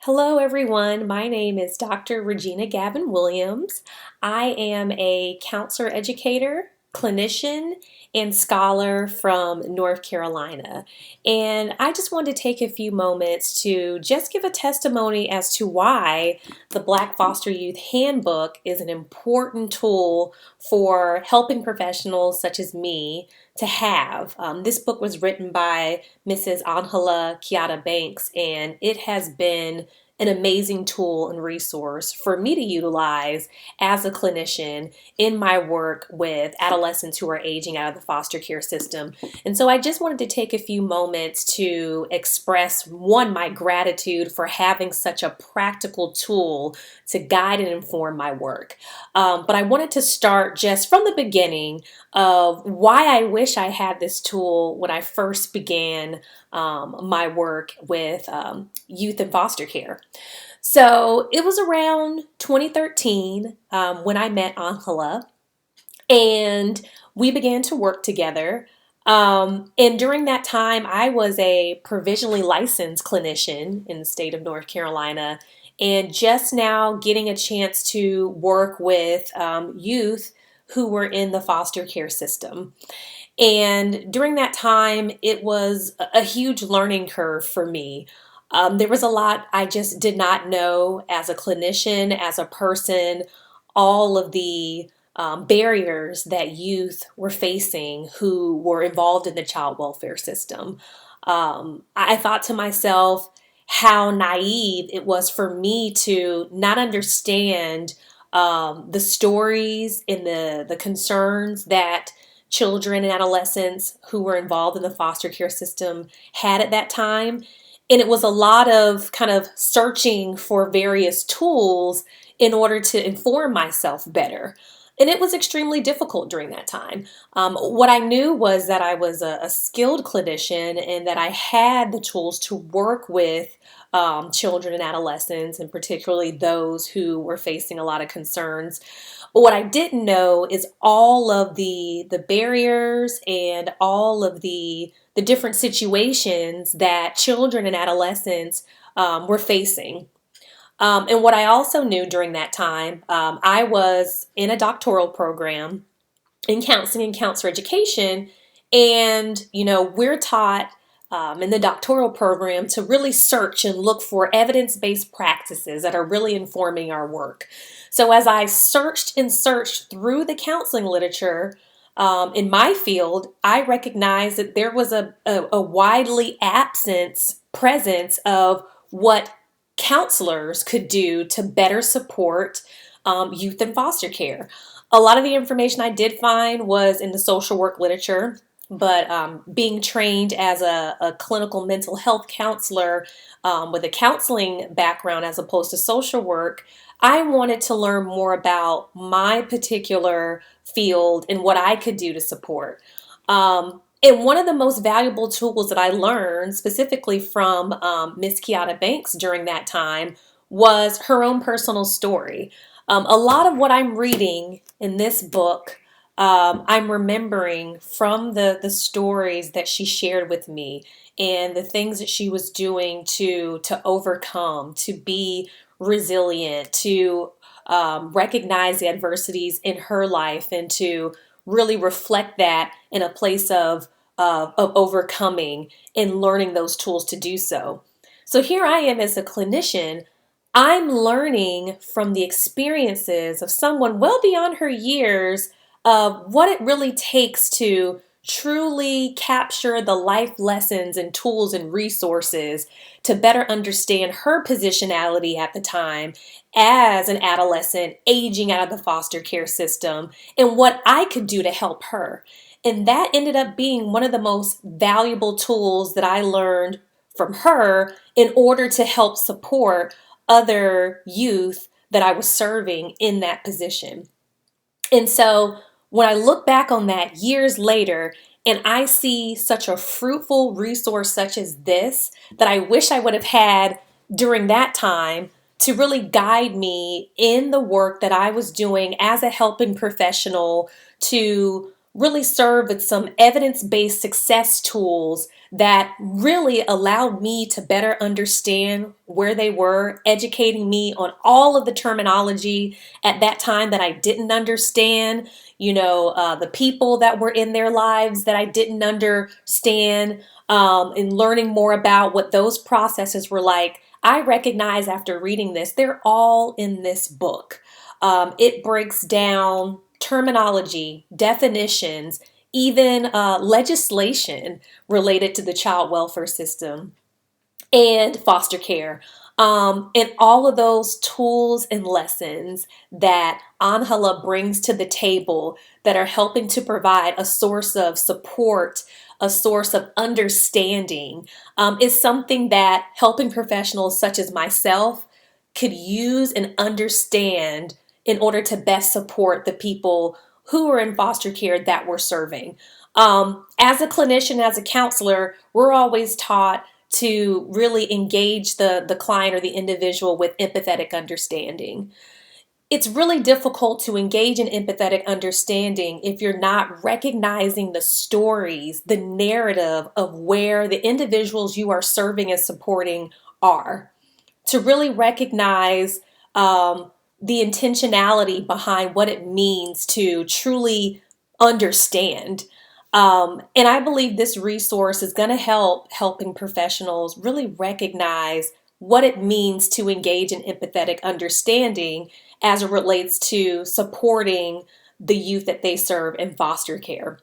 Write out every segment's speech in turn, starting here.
Hello, everyone. My name is Dr. Regina Gavin Williams. I am a counselor educator, clinician, and scholar from North Carolina. And I just wanted to take a few moments to just give a testimony as to why the Black Foster Youth Handbook is an important tool for helping professionals such as me to have. This book was written by Mrs. Angela Kiata Banks, and it has been an amazing tool and resource for me to utilize as a clinician in my work with adolescents who are aging out of the foster care system. And so I just wanted to take a few moments to express, one, my gratitude for having such a practical tool to guide and inform my work. But I wanted to start just from the beginning of why I wish I had this tool when I first began my work with youth and foster care. So it was around 2013 when I met Angela, and we began to work together. And during that time, I was a provisionally licensed clinician in the state of North Carolina, and just now getting a chance to work with youth who were in the foster care system. And during that time, it was a huge learning curve for me. There was a lot I just did not know as a clinician, as a person, all of the barriers that youth were facing who were involved in the child welfare system. I thought to myself how naive it was for me to not understand the stories and the concerns that children and adolescents who were involved in the foster care system had at that time. And it was a lot of kind of searching for various tools in order to inform myself better. And it was extremely difficult during that time. What I knew was that I was a skilled clinician and that I had the tools to work with children and adolescents, and particularly those who were facing a lot of concerns. But what I didn't know is all of the barriers and all of the different situations that children and adolescents were facing. And what I also knew during that time, I was in a doctoral program in counseling and counselor education. And, we're taught in the doctoral program to really search and look for evidence-based practices that are really informing our work. So as I searched and searched through the counseling literature in my field, I recognized that there was a widely absent presence of what counselors could do to better support youth in foster care. A lot of the information I did find was in the social work literature, but being trained as a clinical mental health counselor with a counseling background as opposed to social work, I wanted to learn more about my particular field and what I could do to support. And one of the most valuable tools that I learned specifically from Miss Kiata Banks during that time was her own personal story. A lot of what I'm reading in this book, I'm remembering from the stories that she shared with me and the things that she was doing to overcome, to be resilient, to recognize the adversities in her life, and to really reflect that in a place of overcoming and learning those tools to do so. So here I am as a clinician. I'm learning from the experiences of someone well beyond her years of what it really takes to truly capture the life lessons and tools and resources to better understand her positionality at the time as an adolescent aging out of the foster care system and what I could do to help her. And that ended up being one of the most valuable tools that I learned from her in order to help support other youth that I was serving in that position. And so when I look back on that years later and I see such a fruitful resource such as this that I wish I would have had during that time to really guide me in the work that I was doing as a helping professional, to really serve with some evidence-based success tools that really allowed me to better understand where they were, educating me on all of the terminology at that time that I didn't understand, the people that were in their lives that I didn't understand, and learning more about what those processes were like. I recognize after reading this, they're all in this book. It breaks down terminology, definitions, even legislation related to the child welfare system and foster care. And all of those tools and lessons that Anhala brings to the table that are helping to provide a source of support, a source of understanding, is something that helping professionals such as myself could use and understand in order to best support the people who are in foster care that we're serving. As a clinician, as a counselor, we're always taught to really engage the client or the individual with empathetic understanding. It's really difficult to engage in empathetic understanding if you're not recognizing the stories, the narrative of where the individuals you are serving and supporting are. To really recognize the intentionality behind what it means to truly understand. And I believe this resource is going to help helping professionals really recognize what it means to engage in empathetic understanding as it relates to supporting the youth that they serve in foster care.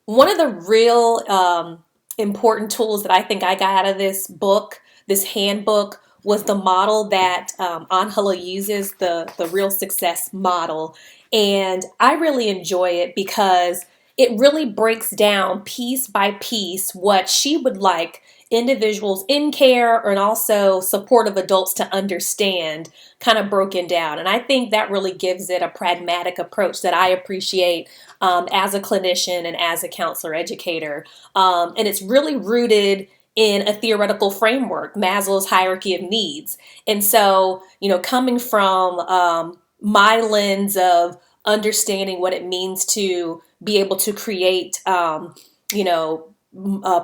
One of the real important tools that I think I got out of this book, this handbook, was the model that Angela uses, the real success model. And I really enjoy it because it really breaks down piece by piece what she would like individuals in care and also supportive adults to understand, kind of broken down. And I think that really gives it a pragmatic approach that I appreciate as a clinician and as a counselor educator. And it's really rooted in a theoretical framework, Maslow's hierarchy of needs. And so, coming from my lens of understanding what it means to be able to create,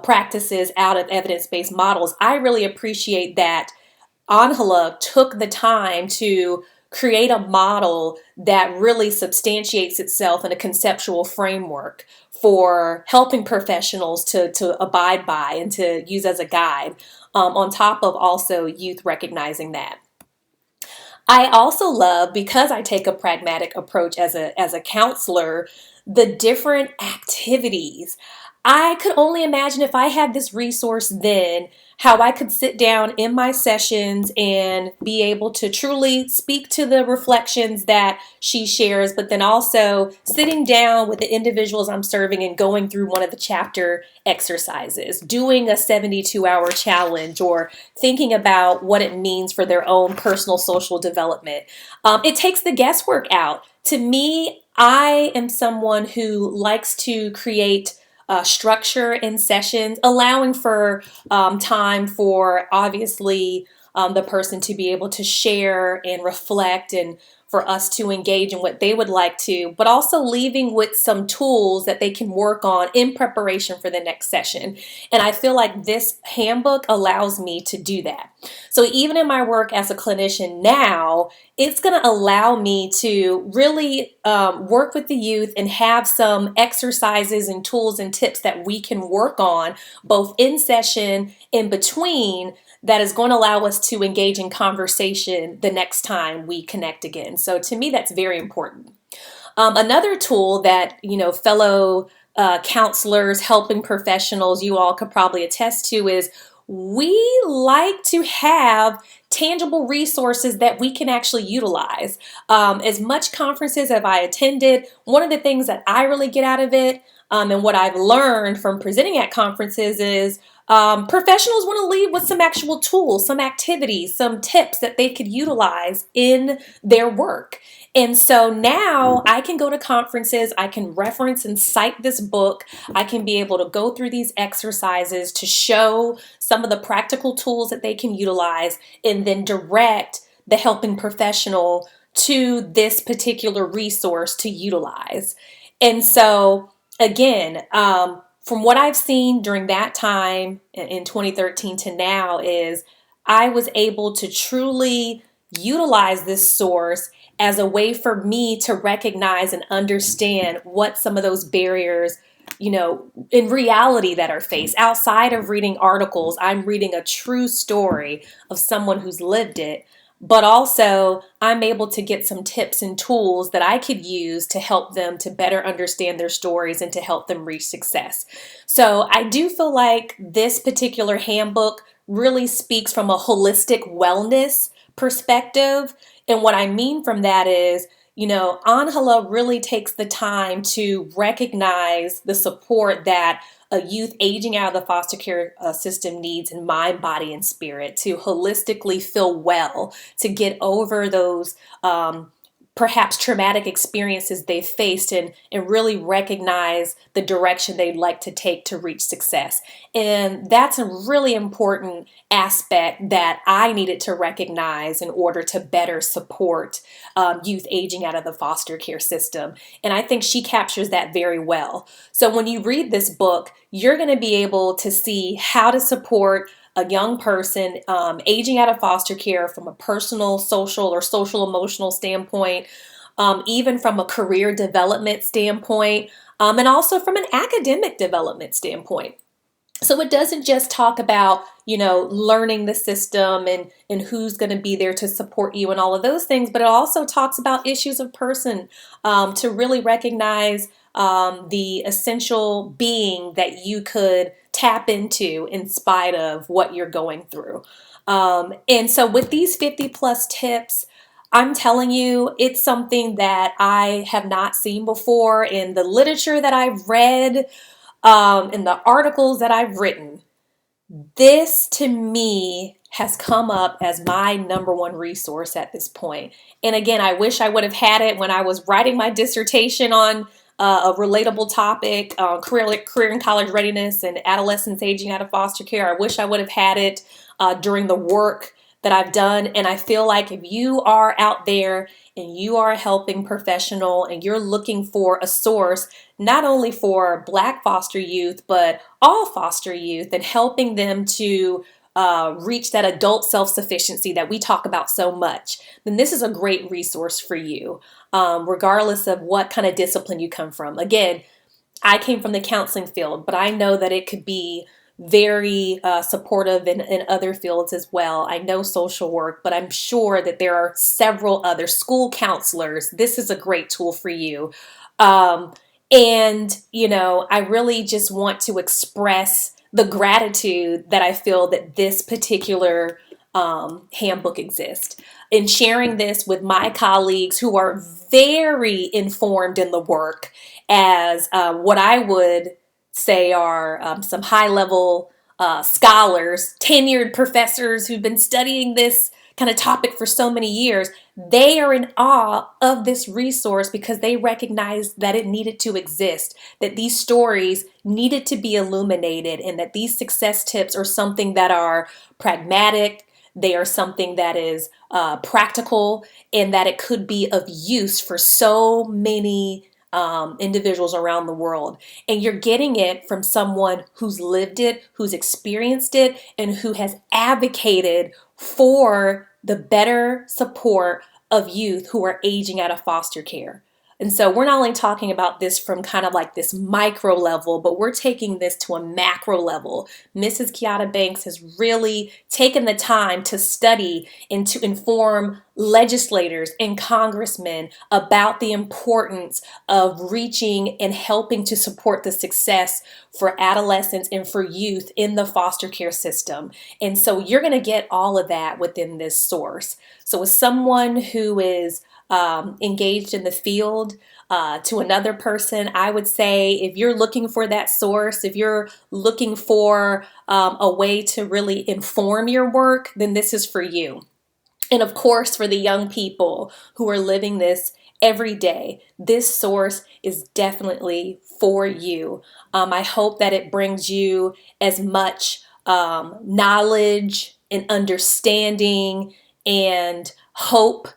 practices out of evidence-based models, I really appreciate that Angela took the time to create a model that really substantiates itself in a conceptual framework for helping professionals to abide by and to use as a guide, on top of also youth recognizing that. I also love, because I take a pragmatic approach as a counselor, the different activities. I could only imagine if I had this resource then, how I could sit down in my sessions and be able to truly speak to the reflections that she shares, but then also sitting down with the individuals I'm serving and going through one of the chapter exercises, doing a 72-hour challenge, or thinking about what it means for their own personal social development. It takes the guesswork out. To me, I am someone who likes to create structure in sessions, allowing for time for obviously the person to be able to share and reflect, and for us to engage in what they would like to, but also leaving with some tools that they can work on in preparation for the next session. And I feel like this handbook allows me to do that. So even in my work as a clinician now, it's going to allow me to really work with the youth and have some exercises and tools and tips that we can work on both in session, in between, that is going to allow us to engage in conversation the next time we connect again. So to me, that's very important. Another tool that, fellow counselors, helping professionals, you all could probably attest to is we like to have tangible resources that we can actually utilize. As much conferences as I attended, one of the things that I really get out of it, and what I've learned from presenting at conferences is professionals want to leave with some actual tools, some activities, some tips that they could utilize in their work. And so now I can go to conferences, I can reference and cite this book, I can be able to go through these exercises to show some of the practical tools that they can utilize, and then direct the helping professional to this particular resource to utilize. And so again, from what I've seen during that time in 2013 to now is I was able to truly utilize this source as a way for me to recognize and understand what some of those barriers, in reality that are faced. Outside of reading articles, I'm reading a true story of someone who's lived it, but also I'm able to get some tips and tools that I could use to help them to better understand their stories and to help them reach success. So I do feel like this particular handbook really speaks from a holistic wellness perspective. And what I mean from that is, Anhala really takes the time to recognize the support that a youth aging out of the foster care system needs in mind, body, and spirit to holistically feel well, to get over those perhaps traumatic experiences they've faced and really recognize the direction they'd like to take to reach success. And that's a really important aspect that I needed to recognize in order to better support youth aging out of the foster care system. And I think she captures that very well. So when you read this book, you're going to be able to see how to support a young person aging out of foster care from a personal, social, or social emotional standpoint, even from a career development standpoint, and also from an academic development standpoint. So it doesn't just talk about, learning the system and who's going to be there to support you and all of those things, but it also talks about issues of person to really recognize the essential being that you could tap into in spite of what you're going through. And so with these 50 plus tips, I'm telling you, it's something that I have not seen before in the literature that I've read, in the articles that I've written. This to me has come up as my number one resource at this point. And again, I wish I would have had it when I was writing my dissertation on a relatable topic, career and college readiness and adolescents aging out of foster care. I wish I would have had it during the work that I've done. And I feel like if you are out there and you are a helping professional and you're looking for a source, not only for Black foster youth, but all foster youth, and helping them to reach that adult self-sufficiency that we talk about so much, then this is a great resource for you, regardless of what kind of discipline you come from. Again, I came from the counseling field, but I know that it could be very supportive in other fields as well. I know social work, but I'm sure that there are several other school counselors. This is a great tool for you. And, I really just want to express the gratitude that I feel that this particular handbook exists. In sharing this with my colleagues who are very informed in the work as what I would say are some high-level scholars, tenured professors who've been studying this kind of topic for so many years, they are in awe of this resource because they recognize that it needed to exist, that these stories needed to be illuminated, and that these success tips are something that are pragmatic, they are something that is practical, and that it could be of use for so many individuals around the world. And you're getting it from someone who's lived it, who's experienced it, and who has advocated for the better support of youth who are aging out of foster care. And so we're not only talking about this from kind of like this micro level, but we're taking this to a macro level. Mrs. Kiata Banks has really taken the time to study and to inform legislators and congressmen about the importance of reaching and helping to support the success for adolescents and for youth in the foster care system. And so you're going to get all of that within this source. So as someone who is engaged in the field, to another person, I would say if you're looking for that source, if you're looking for a way to really inform your work, then this is for you. And of course, for the young people who are living this every day, this source is definitely for you. I hope that it brings you as much knowledge and understanding and hope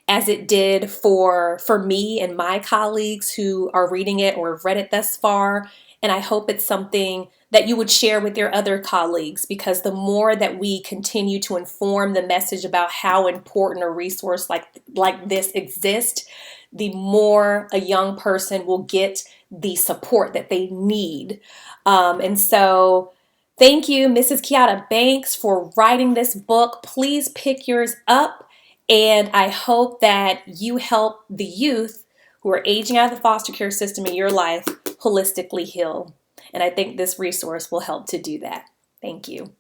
as it did for me and my colleagues who are reading it or have read it thus far. And I hope it's something that you would share with your other colleagues, because the more that we continue to inform the message about how important a resource like this exists, the more a young person will get the support that they need. And so thank you, Mrs. Kiata Banks, for writing this book. Please pick yours up, and I hope that you help the youth who are aging out of the foster care system in your life holistically heal. And I think this resource will help to do that. Thank you.